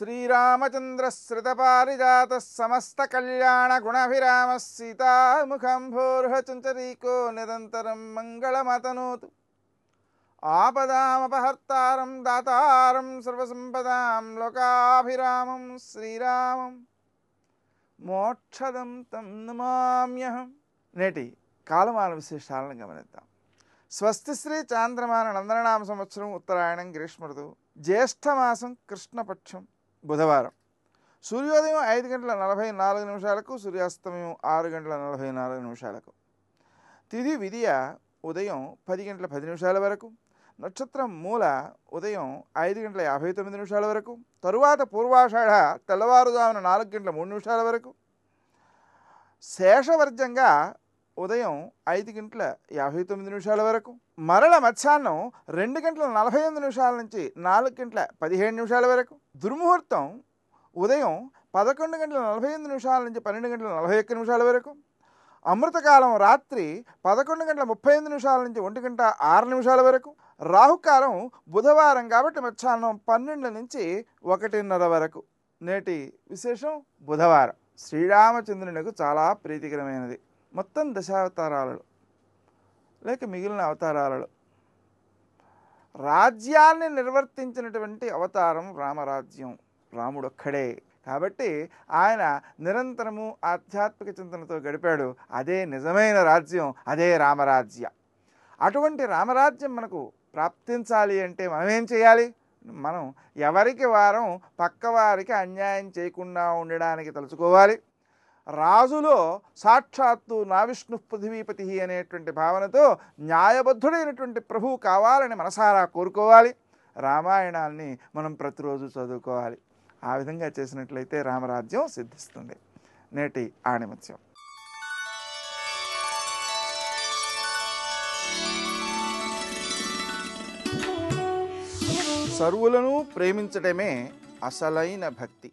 శ్రీరామచంద్రశ్రితపారిజాత సమస్త కళ్యాణ గుణభిరామ సీతాముఖంభోర్హచంచరీకో నిరంతరం మంగళమతనోతు ఆపదామపహర్తారం దాతారం సర్వసంపదాం లోకాభిరామం శ్రీరామం మోక్షదం తం నమామ్యహం. నేటి కాలమాన విశేషాలను గమనిద్దాం. స్వస్తి శ్రీ చాంద్రమాన నందననామ సంవత్సరం ఉత్తరాయణం గ్రీష్మ ఋతువు జ్యేష్ఠమాసం కృష్ణపక్షం బుధవారం. సూర్యోదయం 5:44 సూర్యాస్తమయం 6:44. తిథి విదియ ఉదయం 10:10 వరకు. నక్షత్రం మూల ఉదయం 5:59 వరకు. తరువాత పూర్వాషాఢ తెల్లవారుజామున 4:03 వరకు. శేషవర్జంగా ఉదయం 5:59 వరకు. మరల మధ్యాహ్నం 2:48 నుంచి 4:17 వరకు. దుర్ముహూర్తం ఉదయం 11:45 నుంచి 12:41 వరకు. అమృతకాలం రాత్రి 11:35 నుంచి 1:06 వరకు. రాహుకాలం బుధవారం కాబట్టి మధ్యాహ్నం 12 నుంచి 1:30 వరకు. నేటి విశేషం బుధవారం శ్రీరామచంద్రునికి చాలా ప్రీతికరమైనది. మొత్తం దశావతారాలలో లేక మిగిలిన అవతారాలలో రాజ్యాన్ని నిర్వర్తించినటువంటి అవతారం రామరాజ్యం. రాముడొక్కడే కాబట్టి ఆయన నిరంతరము ఆధ్యాత్మిక చింతనతో గడిపాడు. అదే నిజమైన రాజ్యం, అదే రామరాజ్యం. అటువంటి రామరాజ్యం మనకు ప్రాప్తించాలి అంటే మనం ఏం చేయాలి? మనం ఎవరికి వారం పక్కవారికి అన్యాయం చేయకుండా ఉండడానికి తలుచుకోవాలి. రాజులో సాక్షాత్తు నా విష్ణు పృథివీపతి అనేటువంటి భావనతో న్యాయబద్ధుడైనటువంటి ప్రభువు కావాలని మనసారా కోరుకోవాలి. రామాయణాన్ని మనం ప్రతిరోజు చదువుకోవాలి. ఆ విధంగా చేసినట్లయితే రామరాజ్యం సిద్ధిస్తుంది. నేటి ఆణిముత్యం. సర్వులను ప్రేమించడమే అసలైన భక్తి.